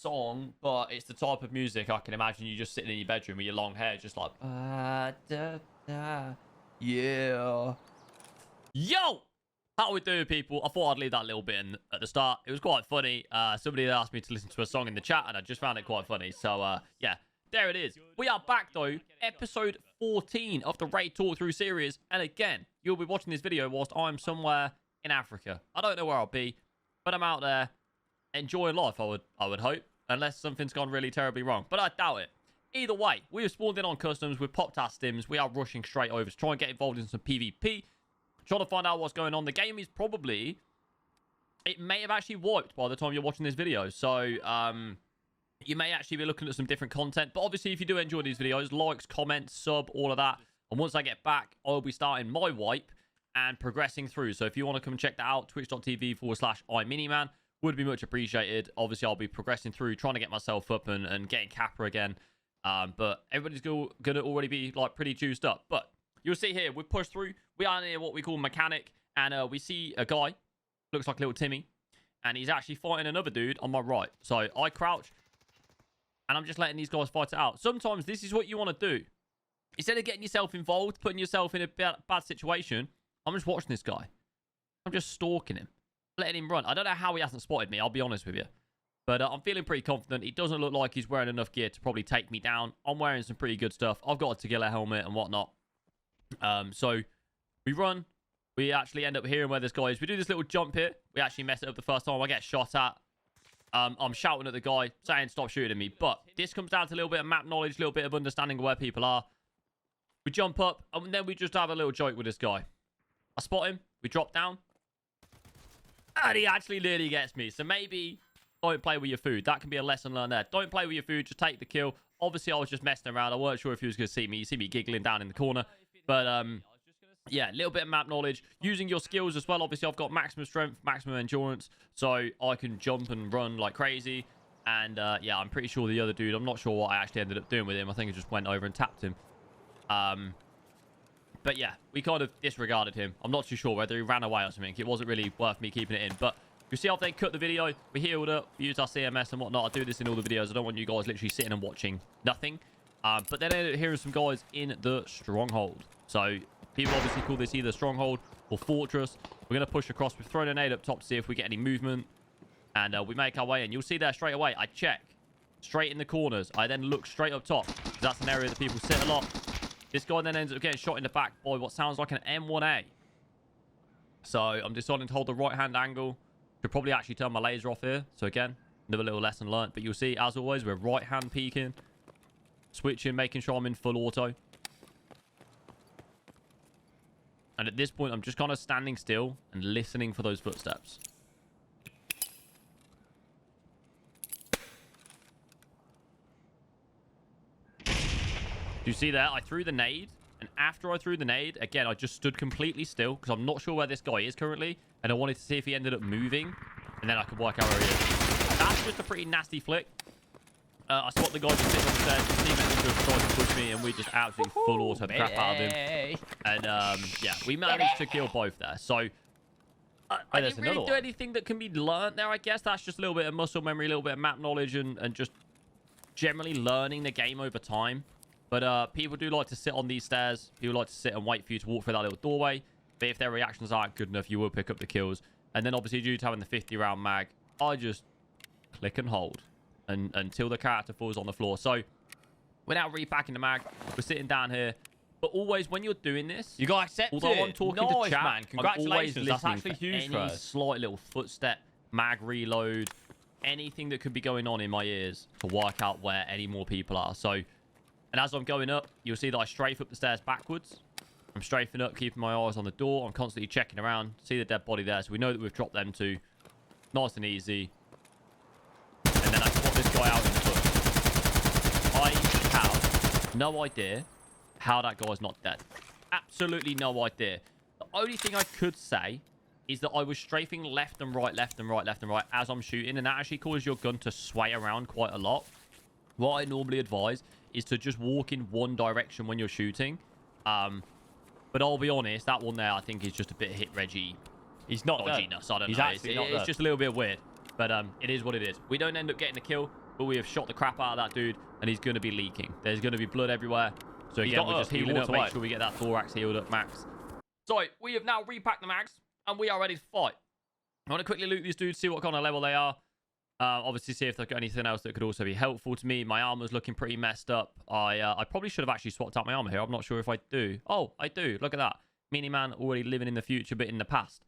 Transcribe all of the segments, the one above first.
song, but it's the type of music I can imagine you just sitting in your bedroom with your long hair, just like, yeah. Yo! How we doing, people? I thought I'd leave that little bit in at the start. It was quite funny. Somebody had asked me to listen to a song in the chat, and I just found it quite funny. So, yeah, there it is. We are back, though. Episode 14 of the Raid Talkthrough series. And again, you'll be watching this video whilst I'm somewhere in Africa. I don't know where I'll be, but I'm out there enjoying life, I would hope. Unless something's gone really terribly wrong. But I doubt it. Either way, we have spawned in on customs. We've popped our stims. We are rushing straight over to try and get involved in some PvP. Trying to find out what's going on. The game is probably... It may have actually wiped by the time you're watching this video. So, you may actually be looking at some different content. But obviously, if you do enjoy these videos, likes, comments, sub, all of that. And once I get back, I'll be starting my wipe and progressing through. So if you want to come and check that out, twitch.tv/IMinimann would be much appreciated. Obviously, I'll be progressing through, trying to get myself up and getting Kappa again. But everybody's going to already be like pretty juiced up. But you'll see here, we've pushed through. We are near what we call mechanic. And we see a guy, looks like little Timmy. And he's actually fighting another dude on my right. So I crouch. And I'm just letting these guys fight it out. Sometimes this is what you want to do. Instead of getting yourself involved, putting yourself in a bad situation, I'm just watching this guy. I'm just stalking him. Letting him run. I don't know how he hasn't spotted me, I'll be honest with you. But I'm feeling pretty confident. He doesn't look like he's wearing enough gear to probably take me down. I'm wearing some pretty good stuff. I've got a Tagilla helmet and whatnot. So we run. We actually end up hearing where this guy is. We do this little jump here. We actually mess it up the first time. I get shot at. I'm shouting at the guy, saying stop shooting at me. But this comes down to a little bit of map knowledge, a little bit of understanding of where people are. We jump up, and then we just have a little joke with this guy. I spot him. We drop down. And he actually nearly gets me. So maybe don't play with your food. That can be a lesson learned there. Don't play with your food. Just take the kill. Obviously, I was just messing around. I weren't sure if he was going to see me. You see me giggling down in the corner. But, yeah, a little bit of map knowledge. Using your skills as well. Obviously, I've got maximum strength, maximum endurance. So I can jump and run like crazy. And, yeah, I'm pretty sure the other dude, I'm not sure what I actually ended up doing with him. I think I just went over and tapped him. But yeah, we kind of disregarded him. I'm not too sure whether he ran away or something. It wasn't really worth me keeping it in. But you see how they cut the video. We healed up. We used our CMS and whatnot. I do this in all the videos. I don't want you guys literally sitting and watching nothing. But then I ended up hearing some guys in the stronghold. So people obviously call this either stronghold or fortress. We're going to push across. We've thrown a nade up top to see if we get any movement. And we make our way in. You'll see there straight away. I check straight in the corners. I then look straight up top. That's an area that people sit a lot. This guy then ends up getting shot in the back by what sounds like an M1A. So I'm deciding to hold the right-hand angle. Could probably actually turn my laser off here. So again, another little lesson learned. But you'll see, as always, we're right-hand peeking. Switching, making sure I'm in full auto. And at this point, I'm just kind of standing still and listening for those footsteps. You see there, I threw the nade, and after I threw the nade, again, I just stood completely still, because I'm not sure where this guy is currently, and I wanted to see if he ended up moving, and then I could work out where he is. That's just a pretty nasty flick. I spot the guy just sitting on the stairs, his teammates just tried to push me, and we just absolutely full auto the crap out of him. And, yeah, we managed to kill both there, so... I didn't really do anything that can be learned there, I guess. That's just a little bit of muscle memory, a little bit of map knowledge, and just generally learning the game over time. But people do like to sit on these stairs. People like to sit and wait for you to walk through that little doorway. But if their reactions aren't good enough, you will pick up the kills. And then obviously due to having the 50-round mag, I just click and hold until the character falls on the floor. So we're now repacking the mag. We're sitting down here. But always when you're doing this, you got accepted. Although I'm talking to chat, man. Congratulations. That's actually huge for any slight little footstep, mag reload, anything that could be going on in my ears to work out where any more people are. So... And as I'm going up, you'll see that I strafe up the stairs backwards. I'm strafing up, keeping my eyes on the door. I'm constantly checking around. See the dead body there. So we know that we've dropped them two. Nice and easy. And then I spot this guy out in the bush. I have no idea how that guy's not dead. Absolutely no idea. The only thing I could say is that I was strafing left and right, left and right, left and right as I'm shooting. And that actually causes your gun to sway around quite a lot. What I normally advise is to just walk in one direction when you're shooting. But I'll be honest, that one there I think is just a bit hit Reggie. He's not dodginess. I don't He's know. Actually it's just a little bit weird. But it is what it is. We don't end up getting a kill. but we have shot the crap out of that dude, and he's going to be leaking. There's going to be blood everywhere. So again, we're just healing up, make sure we get that thorax healed up max. So we have now repacked the mags, and we are ready to fight. I want to quickly loot these dudes, see what kind of level they are. Obviously, see if they've got anything else that could also be helpful to me. My armor's looking pretty messed up. I probably should have actually swapped out my armor here. I'm not sure if I do. Oh, I do. Look at that. IMinimann already living in the future, but in the past.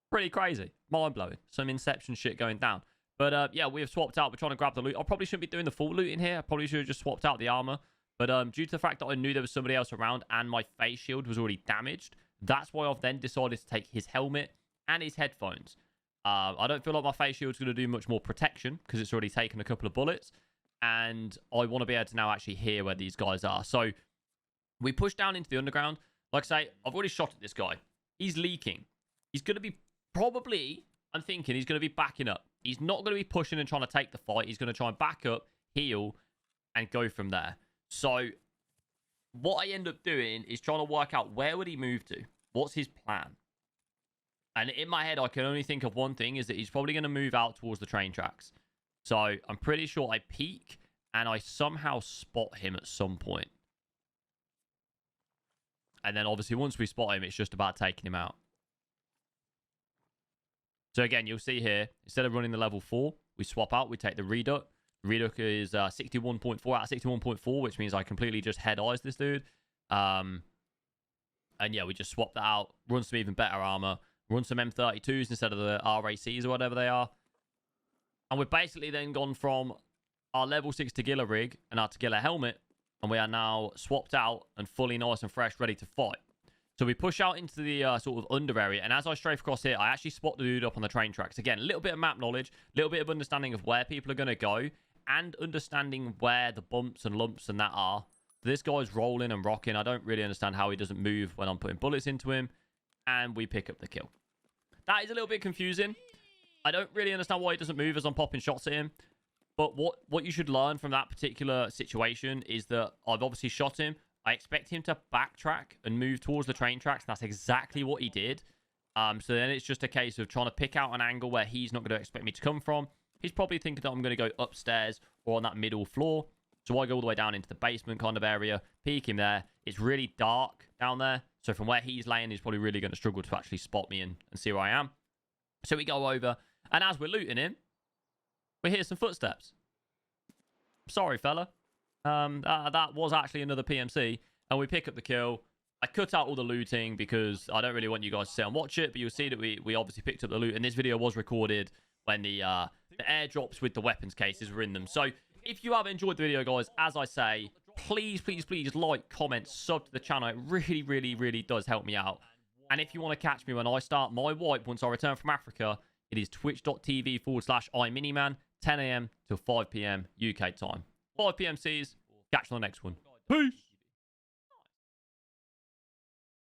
Pretty crazy. Mind-blowing. Some Inception shit going down. But yeah, we have swapped out. We're trying to grab the loot. I probably shouldn't be doing the full loot in here. I probably should have just swapped out the armor. But due to the fact that I knew there was somebody else around and my face shield was already damaged, that's why I've then decided to take his helmet and his headphones. I don't feel like my face shield's going to do much more protection because it's already taken a couple of bullets. And I want to be able to now actually hear where these guys are. So we push down into the underground. Like I say, I've already shot at this guy. He's leaking. He's going to be probably, I'm thinking, he's going to be backing up. He's not going to be pushing and trying to take the fight. He's going to try and back up, heal, and go from there. So what I end up doing is trying to work out where would he move to? What's his plan? And in my head, I can only think of one thing, is that he's probably going to move out towards the train tracks. So I'm pretty sure I peek and I somehow spot him at some point. And then obviously once we spot him, it's just about taking him out. So again, you'll see here, instead of running the level 4, we swap out, we take the reduct. Reduct is 61.4 out of 61.4, which means I completely just head eyes this dude. And yeah, we just swap that out, run some even better armor, run some M32s instead of the RACs or whatever they are. And we've basically then gone from our level 6 Tagilla rig and our Tagilla helmet, and we are now swapped out and fully nice and fresh, ready to fight. So we push out into the sort of under area, and as I strafe across here, I actually spot the dude up on the train tracks. Again, a little bit of map knowledge, a little bit of understanding of where people are going to go, and understanding where the bumps and lumps and that are. This guy's rolling and rocking. I don't really understand how he doesn't move when I'm putting bullets into him, and we pick up the kill. That is a little bit confusing. I don't really understand why he doesn't move as I'm popping shots at him. But what you should learn from that particular situation is that I've obviously shot him. I expect him to backtrack and move towards the train tracks. And that's exactly what he did. So then it's just a case of trying to pick out an angle where he's not going to expect me to come from. He's probably thinking that I'm going to go upstairs or on that middle floor. So I go all the way down into the basement kind of area, peek him there. It's really dark down there. So from where he's laying, he's probably really going to struggle to actually spot me and see where I am. So we go over. And as we're looting him, we hear some footsteps. Sorry, fella. That was actually another PMC. And we pick up the kill. I cut out all the looting because I don't really want you guys to sit and watch it. But you'll see that we obviously picked up the loot. And this video was recorded when the airdrops with the weapons cases were in them. So if you have enjoyed the video, guys, as I say, please, please, please like, comment, sub to the channel. It really, really, really does help me out. And if you want to catch me when I start my wipe once I return from Africa, it is twitch.tv/IMinimann, 10 AM till 5 PM UK time. 5 PMCs. Catch you on the next one. Peace.